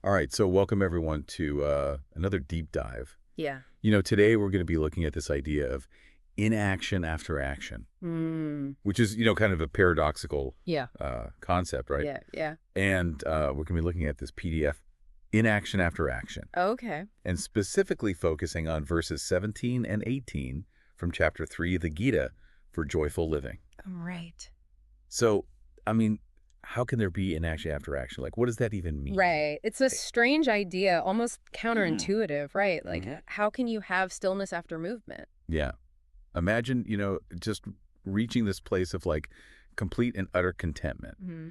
All right, so welcome everyone to another deep dive. Yeah. Today we're going to be looking at this idea of inaction after action, which is, kind of a paradoxical Yeah. concept, right? Yeah. And we're going to be looking at this PDF, inaction after action, Okay. and specifically focusing on verses 17 and 18 from chapter 3 of the Gita for joyful living. Right. So, I mean, how can there be inaction after action? Like, what does that even mean? Right. It's a strange idea, almost counterintuitive, right? Like, Mhm. how can you have stillness after movement? Yeah. Imagine, just reaching this place of like complete and utter contentment Hmm.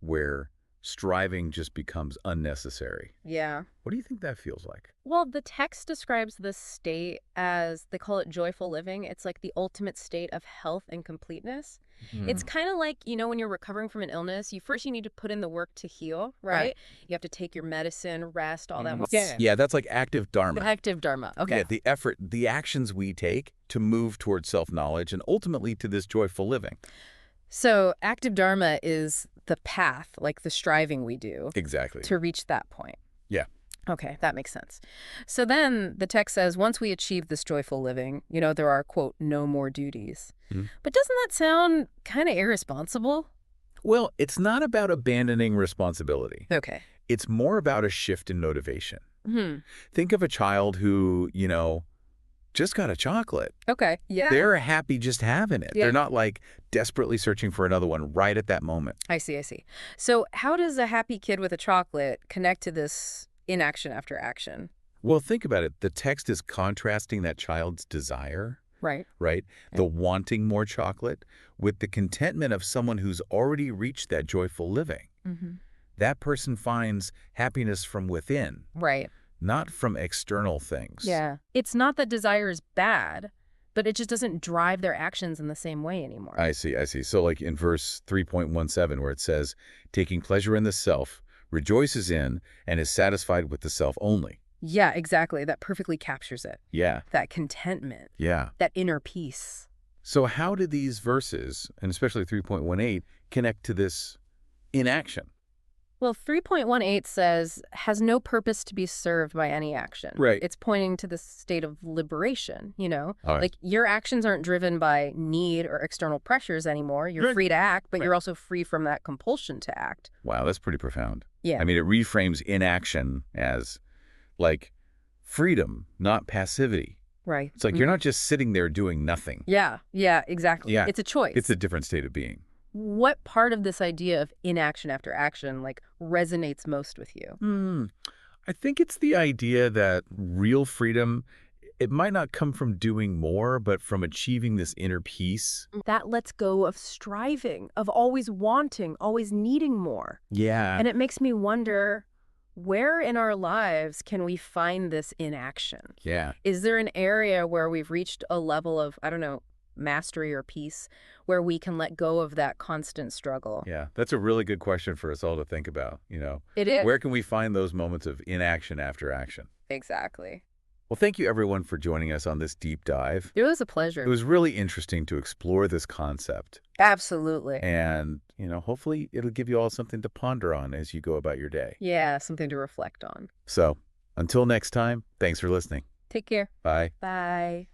where striving just becomes unnecessary. Yeah. What do you think that feels like? Well, the text describes this state as, they call it joyful living. It's like the ultimate state of health and completeness. It's kind of like, when you're recovering from an illness, you need to put in the work to heal, right? You have to take your medicine, rest, all that. Yeah. Yeah, that's like active dharma. Active dharma. Okay. Yeah, the effort, the actions we take to move towards self-knowledge and ultimately to this joyful living. So active dharma is the path, like the striving we do Exactly. to reach that point. Yeah. Okay, that makes sense. So then the text says, once we achieve this joyful living, there are, quote, no more duties. Mhm. But doesn't that sound kind of irresponsible? Well, it's not about abandoning responsibility. Okay. It's more about a shift in motivation. Hmm. Think of a child who, just got a chocolate. Okay. Yeah. They're happy just having it. Yeah. They're not like desperately searching for another one right at that moment. I see. So how does a happy kid with a chocolate connect to this inaction after action? Well, think about it. The text is contrasting that child's desire, Right. right? Yeah. The wanting more chocolate with the contentment of someone who's already reached that joyful living. Mm-hmm. That person finds happiness from within, Right. not from external things. Yeah. It's not that desire is bad, but it just doesn't drive their actions in the same way anymore. I see. So like in verse 3.17 where it says, taking pleasure in the self, rejoices in, and is satisfied with the self only. Yeah, exactly. That perfectly captures it. Yeah. That contentment, Yeah. that inner peace. So how do these verses, and especially 3.18, connect to this inaction? Well, 3.18 says, has no purpose to be served by any action. Right. It's pointing to the state of liberation, All right. Like your actions aren't driven by need or external pressures anymore. You're Right. free to act, but Right. you're also free from that compulsion to act. Wow, that's pretty profound. Yeah. I mean, it reframes inaction as like freedom, not passivity. Right. It's like you're not just sitting there doing nothing. Yeah, exactly. Yeah. It's a choice. It's a different state of being. What part of this idea of inaction after action, resonates most with you? I think it's the idea that real freedom, it might not come from doing more, but from achieving this inner peace. That lets go of striving, of always wanting, always needing more. Yeah. And it makes me wonder, where in our lives can we find this inaction? Yeah. Is there an area where we've reached a level of, I don't know, mastery or peace where we can let go of that constant struggle? Yeah. That's a really good question for us all to think about. It is. Where can we find those moments of inaction after action? Exactly. Well, thank you everyone for joining us on this deep dive. It was a It pleasure. was really interesting to explore this concept. Absolutely. And, hopefully it'll give you all something to ponder on as you go about your day. Yeah, something to reflect on. So until next time, thanks for listening. Take care. Bye. Bye.